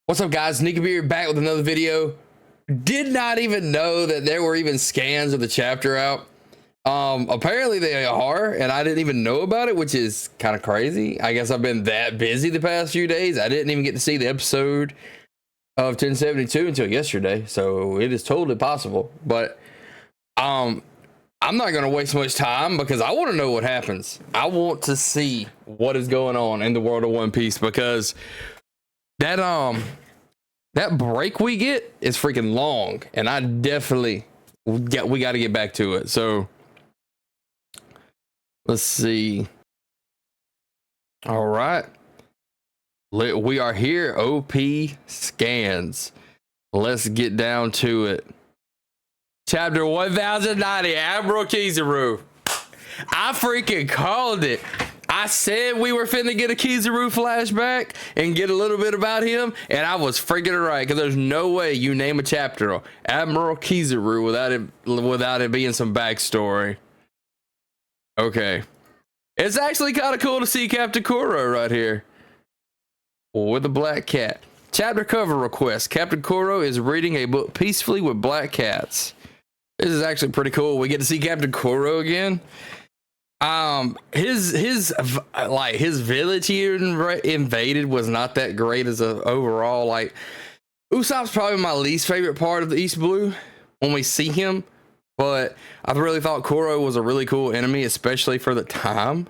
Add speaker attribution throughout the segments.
Speaker 1: What's up, guys? Nika Beard back with another video. Did not even know that there were even scans of the chapter out. Apparently they are, and I didn't even know about it, which is kind of crazy. I guess I've been that busy the past few days. I didn't even get to see the episode of 1072 until yesterday, so it is totally possible. But I'm not going to waste much time because I want to know what happens. I want to see what is going on in the world of One Piece, because that break we get is freaking long, and I definitely we got to get back to it. So let's see. All right, we are here. OP scans. Let's get down to it. Chapter 1090, Admiral Kizaru. I freaking called it. I said we were finna get a Kizaru flashback and get a little bit about him, and I was freaking right, because there's no way you name a chapter Admiral Kizaru without it being some backstory. Okay. It's actually kind of cool to see Captain Kuro right here with a black cat. Chapter cover request. Captain Kuro is reading a book peacefully with black cats. This is actually pretty cool. We get to see Captain Kuro again. His village here invaded was not that great as a overall. Like, Usopp's probably my least favorite part of the East Blue when we see him, but I really thought Kuro was a really cool enemy, especially for the time.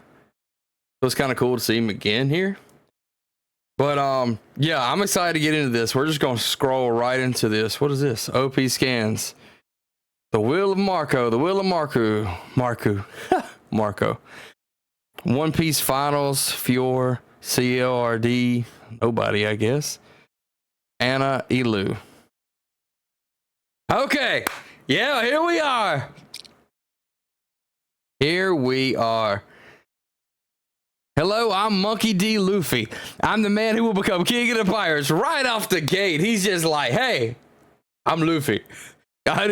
Speaker 1: It was kind of cool to see him again here. But yeah, I'm excited to get into this. We're just gonna scroll right into this. What is this? OP scans. The Will of Marco. The Will of Marco. One Piece Finals. Fior. CLRD. Nobody, I guess. Anna Elu. Okay. Yeah, here we are. Here we are. Hello, I'm Monkey D. Luffy. I'm the man who will become king of the pirates. Right off the gate, he's just like, hey, I'm Luffy. God,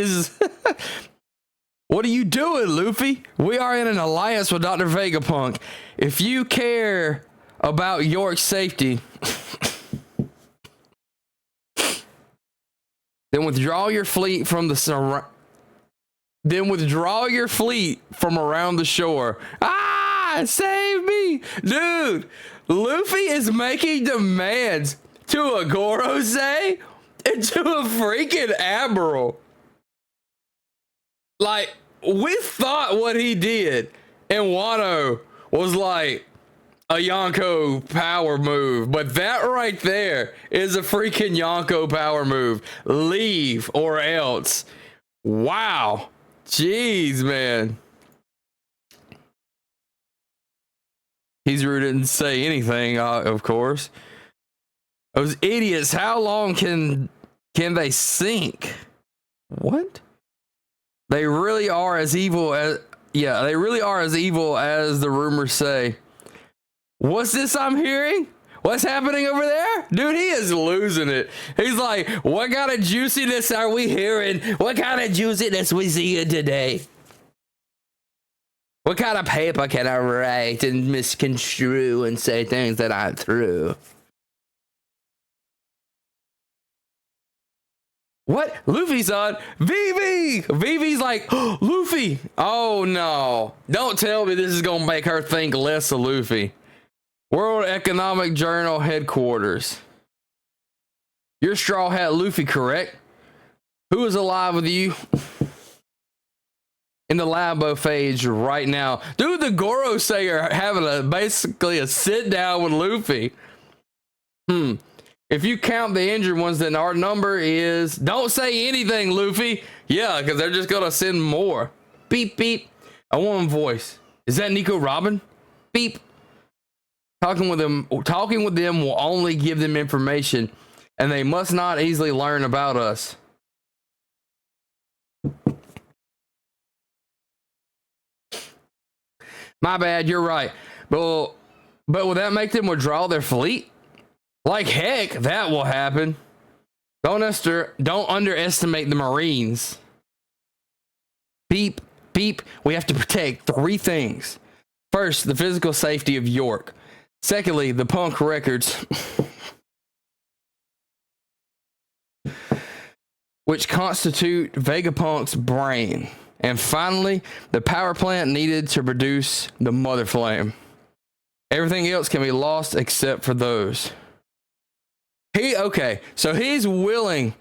Speaker 1: what are you doing, Luffy? We are in an alliance with Dr. Vegapunk. If you care about York's safety, then withdraw your fleet from around the shore. Ah, save me, dude. Luffy is making demands to a gorosei and to a freaking admiral. Like, we thought what he did in Wano was like a Yonko power move, but that right there is a freaking Yonko power move. Leave or else. Wow. Jeez, man. Kizaru didn't say anything, of course. Those idiots, how long can they sink? What? They really are as evil as, yeah, they really are as evil as the rumors say. What's this I'm hearing? What's happening over there? Dude, he is losing it. He's like, what kind of juiciness are we hearing? What kind of juiciness we seeing today? What kind of paper can I write and misconstrue and say things that aren't true? What? Luffy's on. Vivi! Vivi's like, oh, Luffy. Oh, no. Don't tell me this is going to make her think less of Luffy. World Economic Journal headquarters. You're Straw Hat Luffy, correct? Who is alive with you? In the Labo phase right now. Dude, the gorosei are having basically a sit down with Luffy. If you count the injured ones, then our number is... Don't say anything, Luffy. Yeah, because they're just going to send more. Beep, beep. A woman voice. Is that Nico Robin? Beep. Talking with them will only give them information, and they must not easily learn about us. My bad, you're right. But will that make them withdraw their fleet? Like heck, that will happen. Don't underestimate the Marines. Beep, beep. We have to protect 3 things. First, the physical safety of York. Secondly, the punk records. which constitute Vegapunk's brain. And finally, the power plant needed to produce the mother flame. Everything else can be lost except for those. So he's willing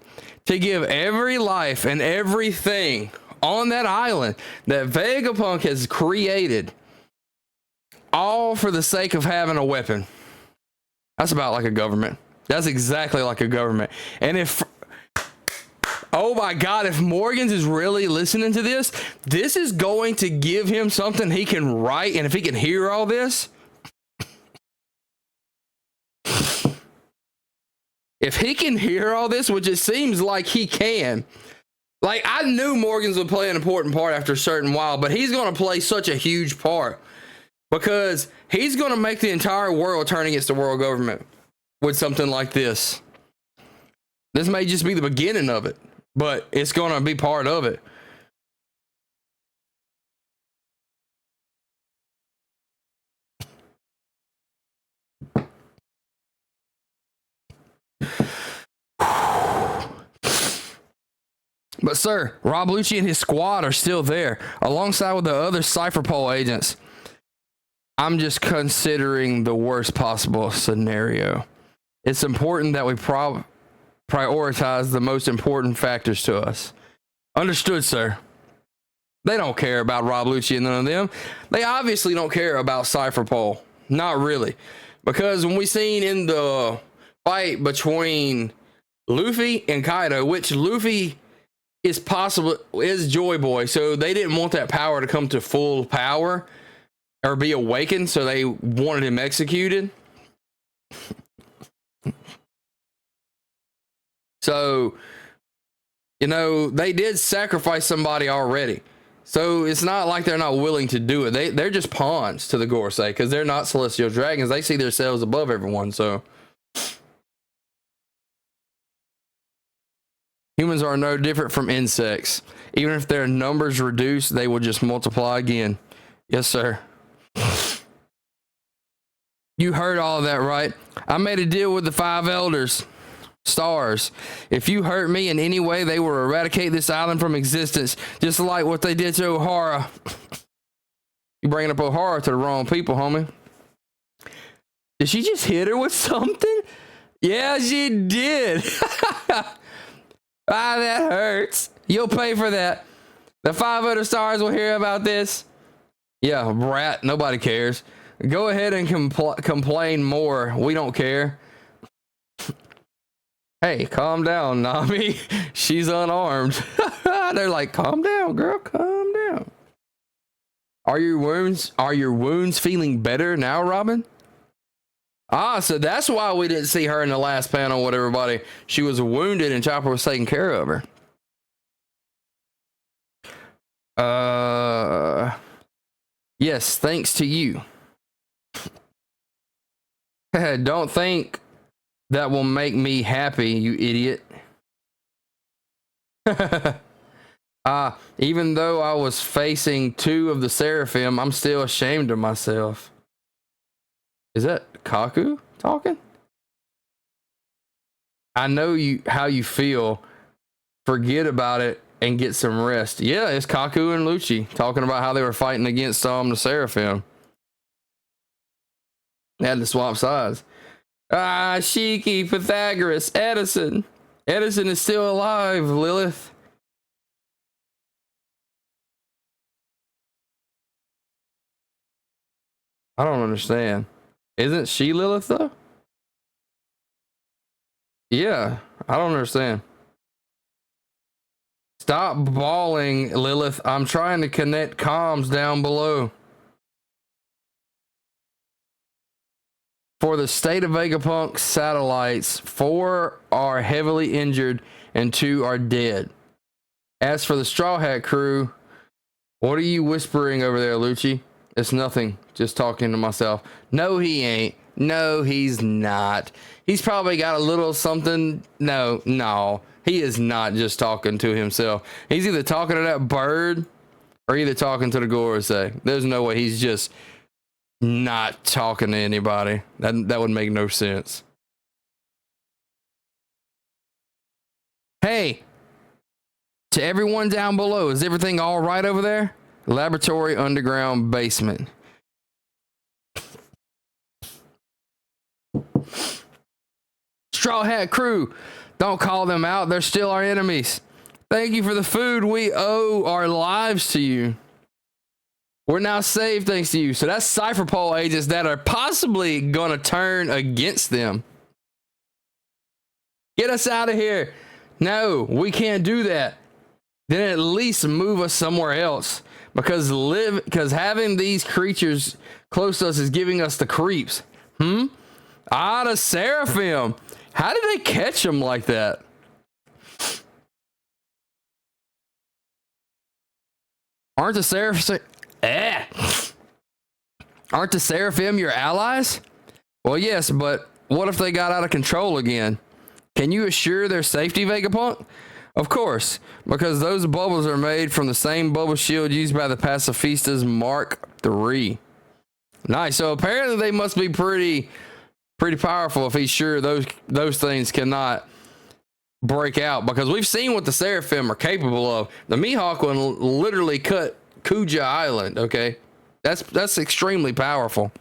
Speaker 1: to give every life and everything on that island that Vegapunk has created, all for the sake of having a weapon. That's about like a government. That's exactly like a government. And if, oh my God, if Morgans is really listening to this, this is going to give him something he can write. And if he can hear all this, if he can hear all this, which it seems like he can, like I knew Morgans would play an important part after a certain while, but he's going to play such a huge part because he's going to make the entire world turn against the world government with something like this. This may just be the beginning of it, but it's going to be part of it. But sir, Rob Lucci and his squad are still there, alongside with the other Cypher Pole agents. I'm just considering the worst possible scenario. It's important that we prioritize the most important factors to us. Understood, sir. They don't care about Rob Lucci and none of them. They obviously don't care about Cypher Pole. Not really. Because when we seen in the fight between Luffy and Kaido, which Luffy is Joy Boy, so they didn't want that power to come to full power or be awakened, so they wanted him executed. So, you know, they did sacrifice somebody already. So it's not like they're not willing to do it. They're just pawns to the gorosei because they're not celestial dragons. They see themselves above everyone, so humans are no different from insects. Even if their numbers reduce, they will just multiply again. Yes, sir. You heard all of that, right? I made a deal with the 5 elders, stars. If you hurt me in any way, they will eradicate this island from existence, just like what they did to Ohara. You bringing up Ohara to the wrong people, homie. Did she just hit her with something? Yeah, she did. Ah, that hurts. You'll pay for that. The 5 other stars will hear about this. Yeah, brat. Nobody cares. Go ahead and complain more. We don't care. Hey, calm down, Nami. She's unarmed. They're like, calm down, girl. Calm down. Are your wounds feeling better now, Robin? Ah, so that's why we didn't see her in the last panel with everybody. She was wounded and Chopper was taking care of her. Yes, thanks to you. Don't think that will make me happy, you idiot. Even though I was facing 2 of the Seraphim, I'm still ashamed of myself. Is that Kaku talking? I know how you feel. Forget about it and get some rest. Yeah, it's Kaku and Lucci talking about how they were fighting against the Seraphim. They had to swap sides. Shiki, Pythagoras, Edison. Edison is still alive, Lilith. I don't understand. Isn't she Lilith, though? Yeah, I don't understand. Stop bawling, Lilith. I'm trying to connect comms down below. For the state of Vegapunk satellites, 4 are heavily injured and 2 are dead. As for the Straw Hat crew, what are you whispering over there, Lucci? It's nothing. Just talking to myself. No, he ain't. No, he's not. He's probably got a little something. No. He is not just talking to himself. He's either talking to that bird or either talking to the gorosei. There's no way he's just not talking to anybody. That would make no sense. Hey, To everyone down below, is everything all right over there? Laboratory, underground, basement. Straw Hat Crew, don't call them out. They're still our enemies. Thank you for the food. We owe our lives to you. We're now saved thanks to you. So that's Cypherpole agents that are possibly going to turn against them. Get us out of here. No, we can't do that. Then at least move us somewhere else. Because having these creatures close to us is giving us the creeps. The Seraphim. How did they catch them like that? Aren't the Seraphim your allies? Well, yes, but what if they got out of control again? Can you assure their safety, Vegapunk? Of course, because those bubbles are made from the same bubble shield used by the pacifistas Mark III. Nice. So apparently they must be pretty powerful if he's sure those things cannot break out, because we've seen what the Seraphim are capable of. The Mihawk one literally cut Kuja Island. Okay, that's extremely powerful.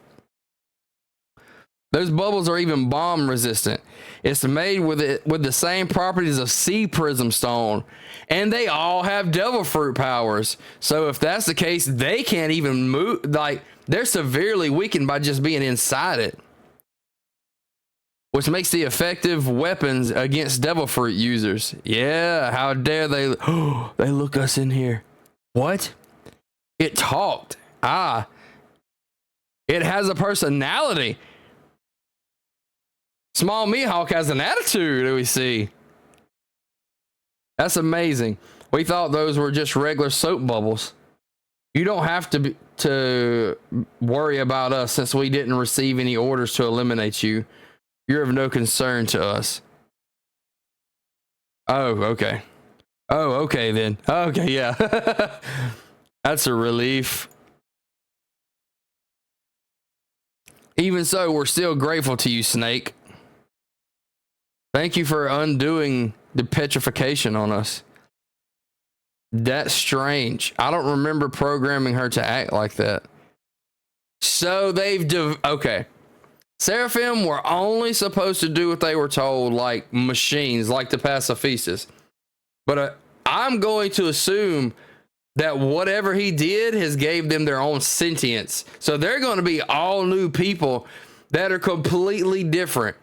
Speaker 1: Those bubbles are even bomb resistant. It's made with the same properties of sea prism stone, and they all have devil fruit powers. So if that's the case, they can't even move. Like, they're severely weakened by just being inside it, which makes the effective weapons against devil fruit users. Yeah, how dare they? They look us in here. What? It talked. It has a personality. Small Mihawk has an attitude, we see. That's amazing. We thought those were just regular soap bubbles. You don't have to worry about us since we didn't receive any orders to eliminate you. You're of no concern to us. Oh, okay. Oh, okay then. Okay, yeah. That's a relief. Even so, we're still grateful to you, Snake. Thank you for undoing the petrification on us. That's strange. I don't remember programming her to act like that. So okay. Seraphim were only supposed to do what they were told, like machines, like the pacifistas. But I'm going to assume that whatever he did has gave them their own sentience. So they're going to be all new people that are completely different.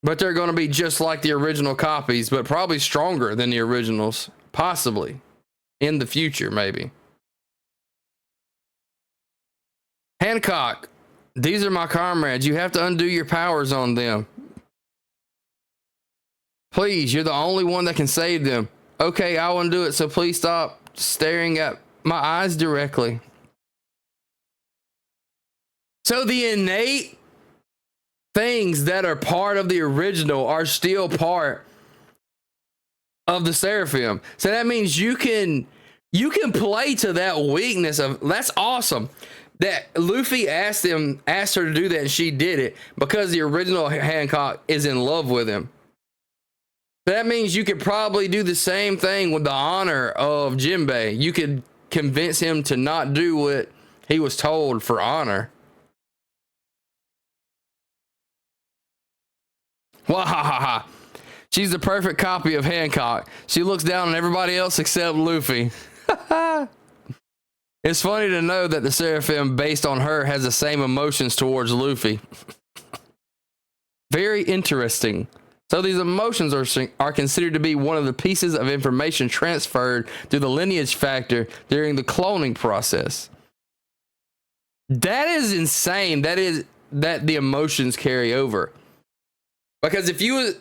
Speaker 1: But they're going to be just like the original copies, but probably stronger than the originals, possibly in the future, maybe. Hancock, these are my comrades. You have to undo your powers on them. Please, you're the only one that can save them. Okay, I'll undo it, so please stop staring at my eyes directly. So the innate things that are part of the original are still part of the Seraphim. So that means you can play to that weakness of. That's awesome. That Luffy asked her to do that, and she did it because the original Hancock is in love with him. That means you could probably do the same thing with the honor of Jinbei. You could convince him to not do what he was told for honor. Wahahaha. She's the perfect copy of Hancock. She looks down on everybody else except Luffy. It's funny to know that the Seraphim based on her has the same emotions towards Luffy. Very interesting. So these emotions are considered to be one of the pieces of information transferred through the lineage factor during the cloning process. That is insane. That the emotions carry over. Because if you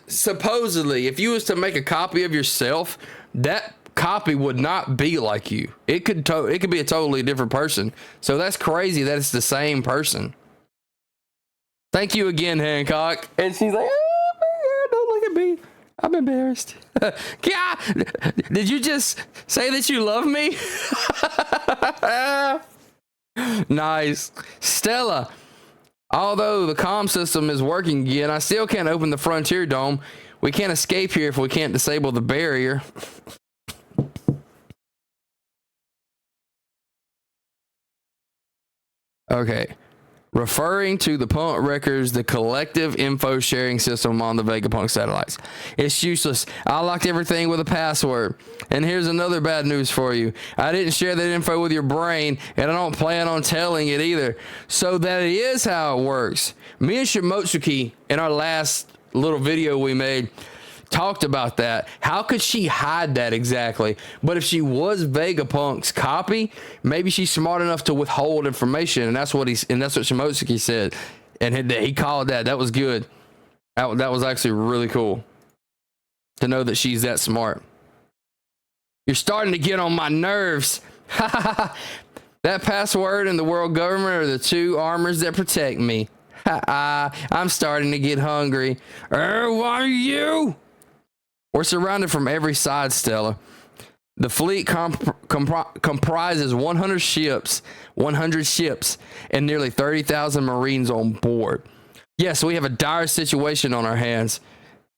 Speaker 1: was to make a copy of yourself, that copy would not be like you. It could be a totally different person. So that's crazy that it's the same person. Thank you again, Hancock. And she's like, oh man, don't look at me. I'm embarrassed. Yeah, did you just say that you love me? Nice. Stella. Although the comm system is working again, I still can't open the Frontier Dome. We can't escape here if we can't disable the barrier. Okay. Referring to the Punk records, the collective info sharing system on the Vegapunk satellites. It's useless. I locked everything with a password. And here's another bad news for you. I didn't share that info with your brain, and I don't plan on telling it either. So that is how it works. Me and Shimotsuki, in our last little video we made, talked about that. How could she hide that exactly? But if she was Vegapunk's copy, maybe she's smart enough to withhold information, and that's what Shimotsuki said. And he called that. That was good. That was actually really cool to know that she's that smart. You're starting to get on my nerves. That password and the world government are the two armors that protect me. I'm starting to get hungry. Why are you? We're surrounded from every side, Stella. The fleet comprises 100 ships, and nearly 30,000 Marines on board. Yes, we have a dire situation on our hands.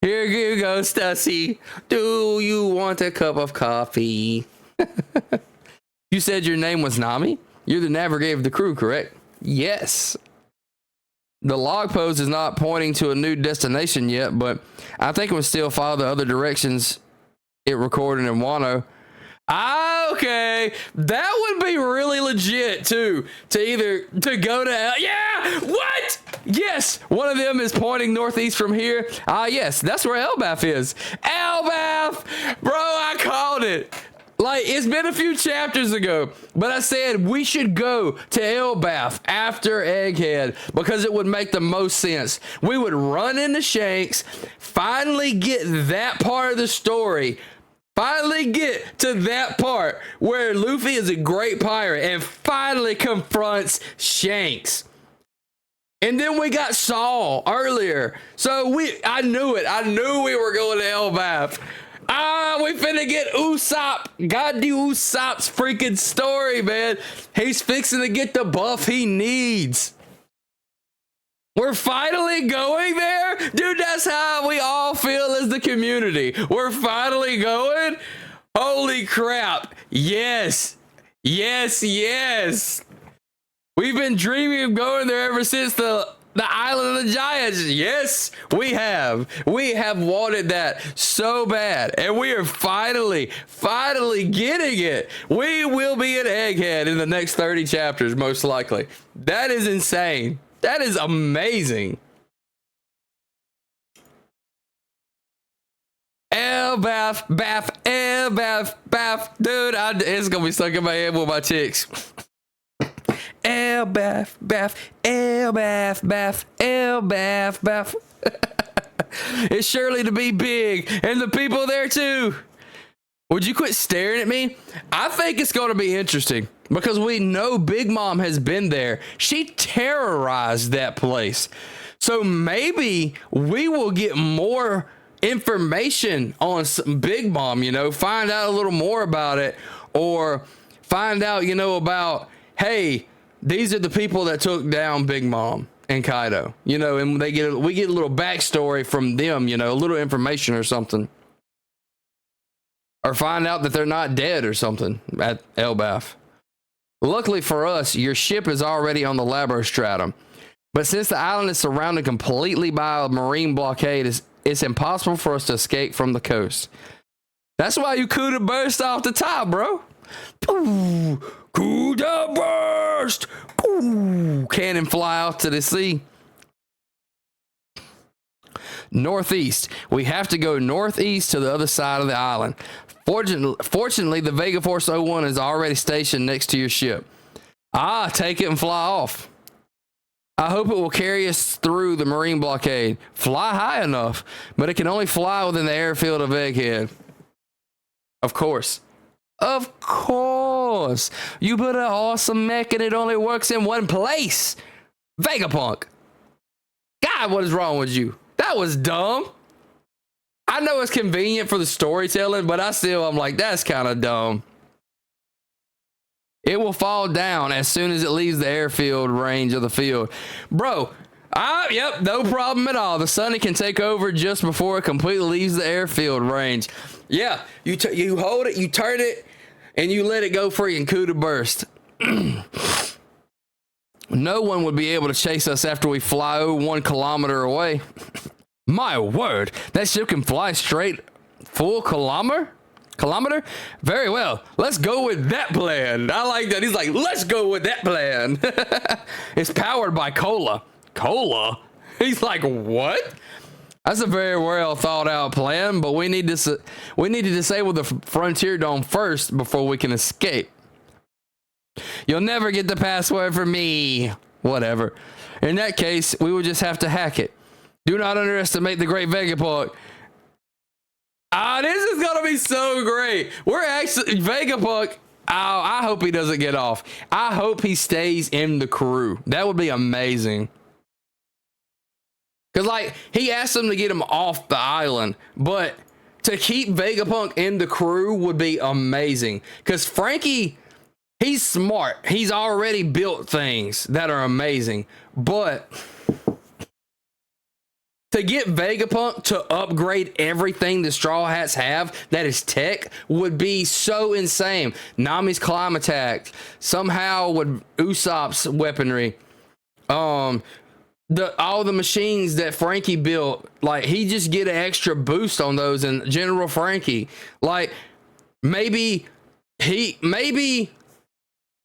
Speaker 1: Here you go, Stussy. Do you want a cup of coffee? You said your name was Nami? You're the navigator of the crew, correct? Yes. The log post is not pointing to a new destination yet, but I think we'll still follow the other directions it recorded in Wano. Okay, that would be really legit too. To go to what? Yes, one of them is pointing northeast from here. Yes, that's where Elbaf is. Elbaf, bro, I called it. Like, it's been a few chapters ago, but I said we should go to Elbaf after Egghead because it would make the most sense. We would run into Shanks, finally get that part of the story, finally get to that part where Luffy is a great pirate and finally confronts Shanks. And then we got Saul earlier. So I knew it. I knew we were going to Elbaf. We finna get Usopp. God do Usopp's freaking story, man. He's fixing to get the buff he needs. We're finally going there? Dude, that's how we all feel as the community. We're finally going? Holy crap. Yes. Yes, yes. We've been dreaming of going there ever since the Island of the Giants. Yes, we have. We have wanted that so bad. And we are finally getting it. We will be at Egghead in the next 30 chapters, most likely. That is insane. That is amazing. Elbaf, Elbaf. Dude, it's going to be stuck in my head with my chicks. Elbaf. It's surely to be big, and the people there too. Would you quit staring at me? I think it's going to be interesting because we know Big Mom has been there. She terrorized that place. So maybe we will get more information on Big Mom, find out a little more about it, or find out, about, hey, these are the people that took down Big Mom and Kaido, and we get a little backstory from them, a little information or something. Or find out that they're not dead or something at Elbaf. Luckily for us, your ship is already on the Labostratum. But since the island is surrounded completely by a marine blockade, it's impossible for us to escape from the coast. That's why you could have burst off the top, bro. Ooh, Kuda burst! Ooh, cannon fly out to the sea. Northeast. We have to go northeast to the other side of the island. Fortunately, the Vega Force 01 is already stationed next to your ship. Take it and fly off. I hope it will carry us through the marine blockade. Fly high enough, but it can only fly within the airfield of Egghead. Of course. Of course. You put an awesome mech and it only works in one place. Vegapunk. God, what is wrong with you? That was dumb. I know it's convenient for the storytelling, but I'm like, that's kind of dumb. It will fall down as soon as it leaves the airfield range of the field. Bro, yep, no problem at all. The Sunny can take over just before it completely leaves the airfield range. Yeah, you hold it, you turn it, and you let it go free and Kuda burst. No one would be able to chase us after we fly 1 kilometer away. My word, that ship can fly straight full kilometer? Very well. Let's go with that plan. I like that. He's like, let's go with that plan. It's powered by cola. Cola? He's like, what? That's a very well thought out plan, but we need to disable the frontier dome first before we can escape. You'll never get the password from me. Whatever. In that case, we will just have to hack it. Do not underestimate the great Vegapunk. This is gonna be so great. We're actually Vegapunk. I hope he doesn't get off. I hope he stays in the crew. That would be amazing. Cause like he asked them to get him off the island, but to keep Vegapunk in the crew would be amazing. Cause Frankie, he's smart. He's already built things that are amazing, but to get Vegapunk to upgrade everything the Straw Hats have that is tech would be so insane. Nami's climb attack, somehow with Usopp's weaponry, all the machines that Frankie built, like he just get an extra boost on those, and General Frankie, like maybe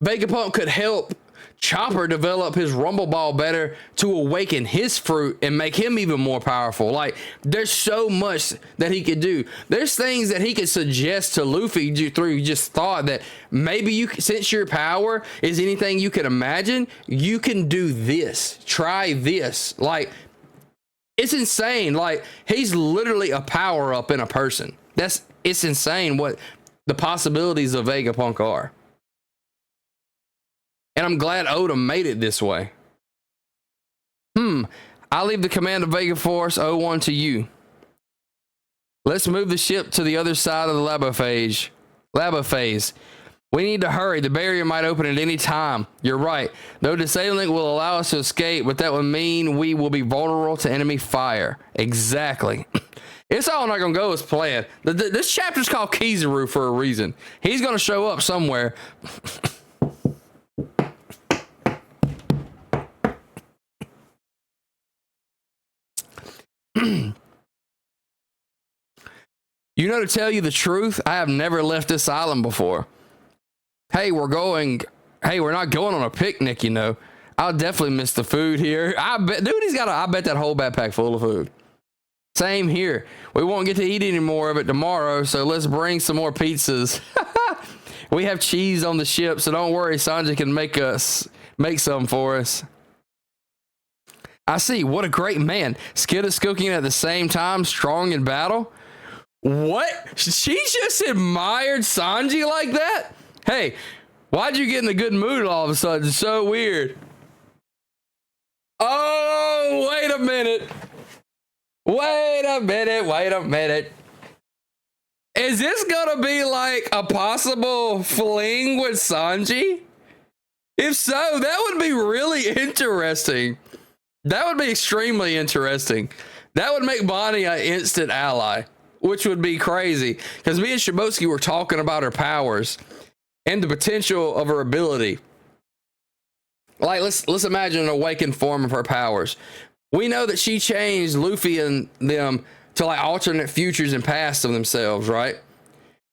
Speaker 1: Vegapunk could help Chopper develop his Rumble Ball better to awaken his fruit and make him even more powerful. Like, there's so much that he could do. There's things that he could suggest to Luffy through just thought that maybe since your power is anything you can imagine, you can do this. Try this. Like, it's insane. Like, he's literally a power up in a person. It's insane what the possibilities of Vegapunk are. And I'm glad Oda made it this way. I leave the command of Vega Force 01 to you. Let's move the ship to the other side of the labo phase. We need to hurry. The barrier might open at any time. You're right. Though disabling will allow us to escape, but that would mean we will be vulnerable to enemy fire. Exactly. It's all not going to go as planned. This chapter's called Kizaru for a reason. He's going to show up somewhere. You know, to tell you the truth, I have never left this island before. Hey, we're not going on a picnic, you know. I'll definitely miss the food here. I bet that whole backpack full of food. Same here. We won't get to eat any more of it tomorrow, so let's bring some more pizzas. We have cheese on the ship, so don't worry, Sanji can make some for us. I see. What a great man. Skilled at cooking at the same time, strong in battle. What? She just admired Sanji like that? Hey, why'd you get in a good mood all of a sudden? It's so weird. Oh, wait a minute. Is this gonna be like a possible fling with Sanji? If so, that would be really interesting. That would be extremely interesting. That would make Bonnie an instant ally, which would be crazy. Because me and Shibosuke were talking about her powers and the potential of her ability. Like, let's imagine an awakened form of her powers. We know that she changed Luffy and them to like alternate futures and pasts of themselves, right?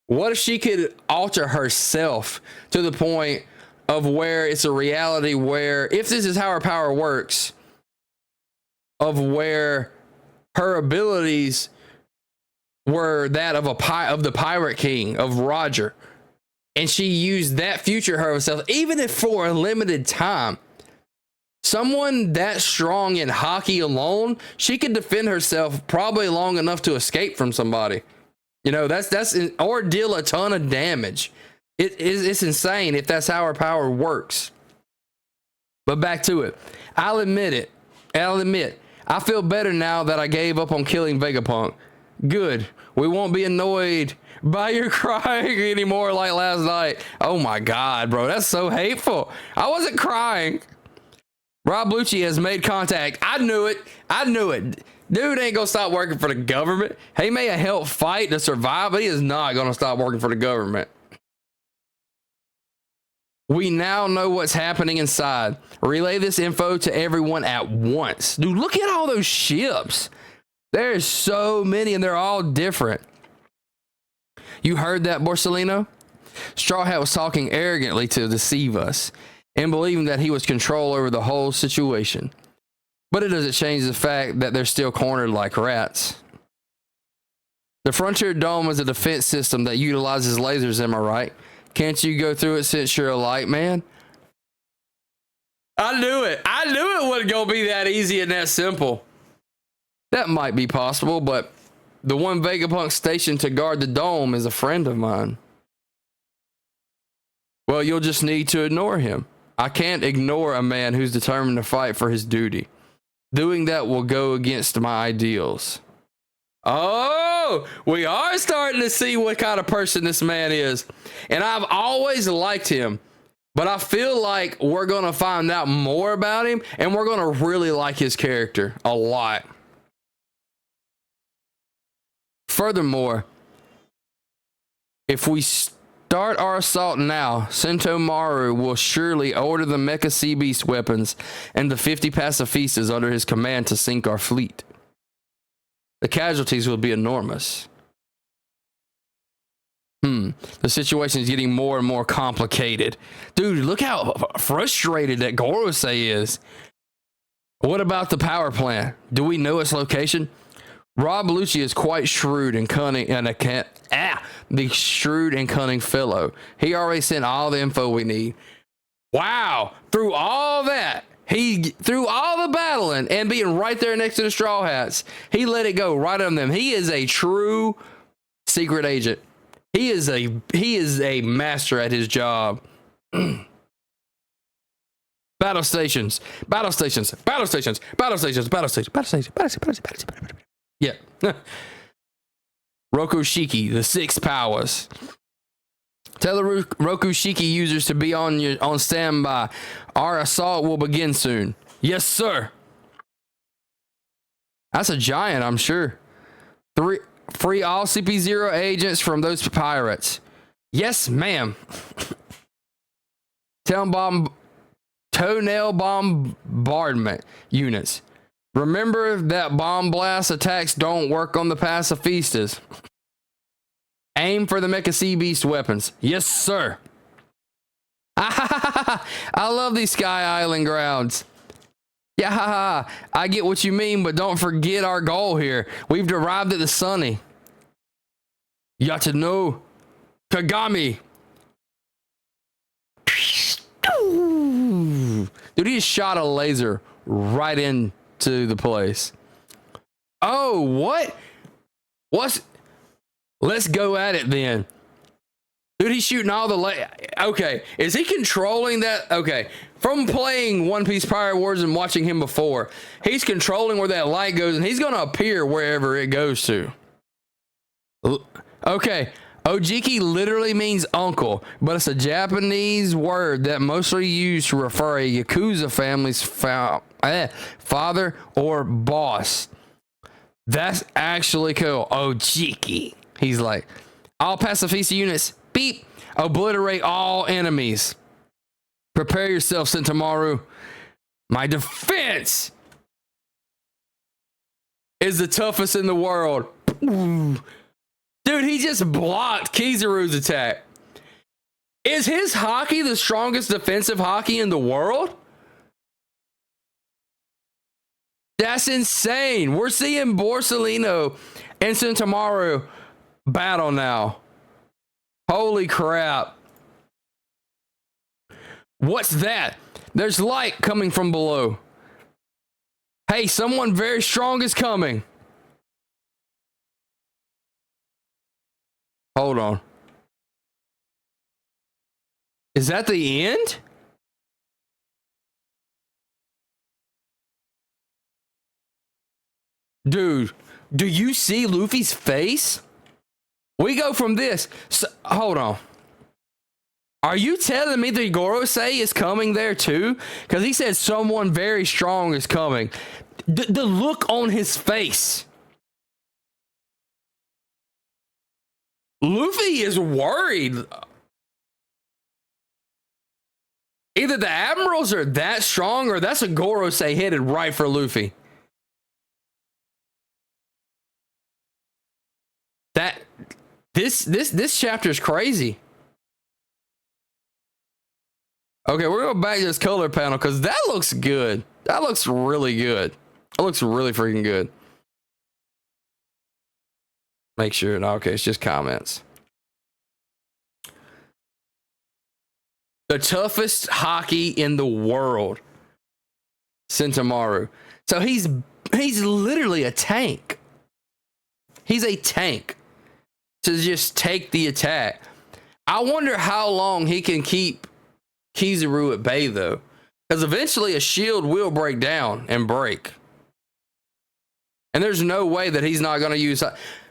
Speaker 1: What if she could alter herself to the point of where it's a reality where, if this is how her power works, of where her abilities were that of the Pirate King, of Roger, and she used that future herself, even if for a limited time. Someone that strong in hockey alone, she could defend herself probably long enough to escape from somebody. You know, or deal a ton of damage. It's insane if that's how her power works. But back to it. I'll admit, I feel better now that I gave up on killing Vegapunk. Good. We won't be annoyed by your crying anymore like last night. Oh my God, bro. That's so hateful. I wasn't crying. Rob Lucci has made contact. I knew it. Dude ain't gonna stop working for the government. He may have helped fight to survive, but he is not gonna stop working for the government. We now know what's happening inside. Relay this info to everyone at once. Dude, look at all those ships. There's so many and they're all different. You heard that, Borsalino? Straw Hat was talking arrogantly to deceive us and believing that he was control over the whole situation. But it doesn't change the fact that they're still cornered like rats. The Frontier Dome is a defense system that utilizes lasers, am I right? Can't you go through it since you're a light man? I knew it. I knew it wasn't going to be that easy and that simple. That might be possible, but the one Vegapunk stationed to guard the dome is a friend of mine. Well, you'll just need to ignore him. I can't ignore a man who's determined to fight for his duty. Doing that will go against my ideals. Oh, we are starting to see what kind of person this man is. And I've always liked him, but I feel like we're going to find out more about him and we're going to really like his character a lot. Furthermore, if we start our assault now, Sentomaru will surely order the Mecha Sea Beast weapons and the 50 pacifistas under his command to sink our fleet. The casualties will be enormous. The situation is getting more and more complicated. Dude, look how frustrated that Gorosei is. What about the power plant? Do we know its location? Rob Lucci is quite shrewd and cunning, and the shrewd and cunning fellow. He already sent all the info we need. Wow, through all that, through all the battling and being right there next to the Straw Hats, he let it go right on them. He is a true secret agent. He is a master at his job. Battle stations. Yeah. Rokushiki, the 6 powers. Tell the Rokushiki users to be on standby. Our assault will begin soon. Yes, sir. That's a giant, I'm sure. Free all CP0 agents from those pirates. Yes, ma'am. Toenail bombardment units. Remember that bomb blast attacks don't work on the pacifistas. Aim for the Mecha Sea Beast weapons. Yes, sir. I love these Sky Island grounds. Yeah, I get what you mean, but don't forget our goal here. We've arrived at the Sunny. Yatano Kagami. Dude, he just shot a laser right into the place. Oh, what? Let's go at it then. Dude, he's shooting all the okay, is he controlling that? Okay, from playing One Piece Pirate Wars and watching him before, he's controlling where that light goes, and he's going to appear wherever it goes to. Okay, Ojiki literally means uncle, but it's a Japanese word that mostly used to refer a Yakuza family's father or boss. That's actually cool. Ojiki. He's like, all pacifista units, beep, obliterate all enemies. Prepare yourself, Sentomaru. My defense is the toughest in the world. Ooh. Dude, he just blocked Kizaru's attack. Is his hockey the strongest defensive hockey in the world? That's insane. We're seeing Borsalino and Sentomaru battle now. Holy crap. What's that? There's light coming from below. Hey, someone very strong is coming. Hold on. Is that the end? Dude, do you see Luffy's face? We go from this. So, hold on. Are you telling me the Gorosei is coming there too? Because he said someone very strong is coming. The look on his face. Luffy is worried. Either the admirals are that strong or that's a gorosei headed right for Luffy. This chapter is crazy. Okay, we're going back to this color panel because that looks good. That looks really good. That looks really freaking good. Make sure. No, okay, it's just comments. The toughest hockey in the world, Sentomaru. So he's literally a tank. He's a tank to just take the attack. I wonder how long he can keep Kizaru at bay, though. Because eventually a shield will break down and break. And there's no way that he's not going to use...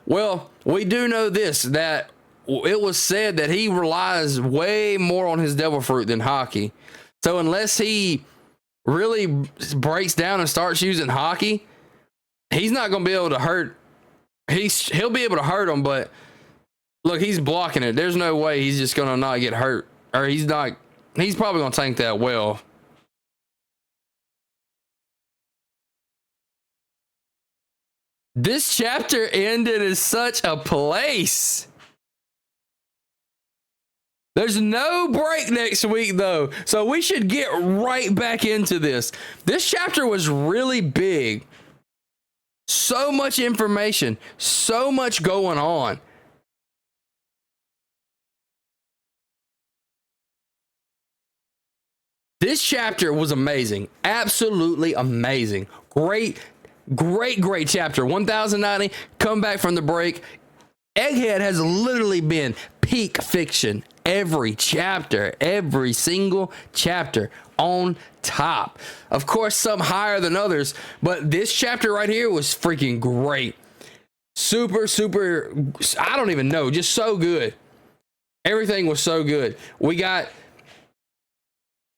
Speaker 1: Well, we do know this, that it was said that he relies way more on his devil fruit than Haki. So unless he really breaks down and starts using Haki, he's not going to be able to hurt. He'll be able to hurt him, but look, he's blocking it. There's no way he's just going to not get hurt. Or he's probably going to tank that well. This chapter ended in such a place. There's no break next week, though, so we should get right back into this. This chapter was really big. So much information, so much going on. This chapter was amazing. Absolutely amazing. Great chapter. 1090, come back from the break. Egghead has literally been peak fiction. Every chapter, every single chapter on top. Of course, some higher than others, but this chapter right here was freaking great. Super, I don't even know, just so good. Everything was so good. We got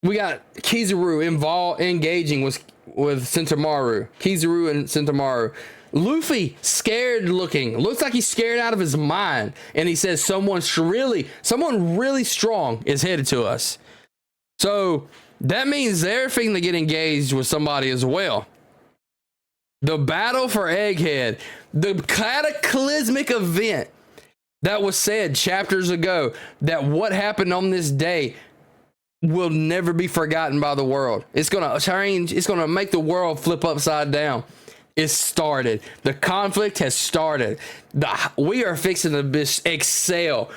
Speaker 1: Kizaru engaging with Sentomaru. Kizaru and Sentomaru. Luffy scared looking. Looks like he's scared out of his mind. And he says someone really strong is headed to us. So that means they're fitting to get engaged with somebody as well. The battle for Egghead, the cataclysmic event that was said chapters ago, that what happened on this day will never be forgotten by the world. It's gonna change. It's gonna make the world flip upside down. It's started. The conflict has started. We are fixing to excel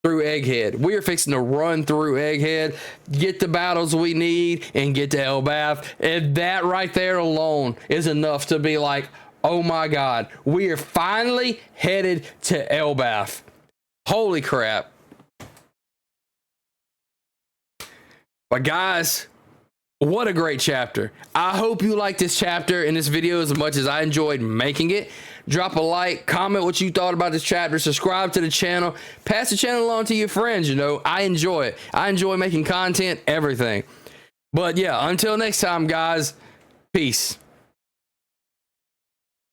Speaker 1: through Egghead. We are fixing to run through Egghead, get the battles we need, and get to Elbaf. And that right there alone is enough to be like, oh my God, we are finally headed to Elbaf. Holy crap. But guys, what a great chapter. I hope you liked this chapter and this video as much as I enjoyed making it. Drop a like, comment what you thought about this chapter, subscribe to the channel, pass the channel along to your friends. You know, I enjoy it. I enjoy making content, everything. But yeah, until next time, guys, peace.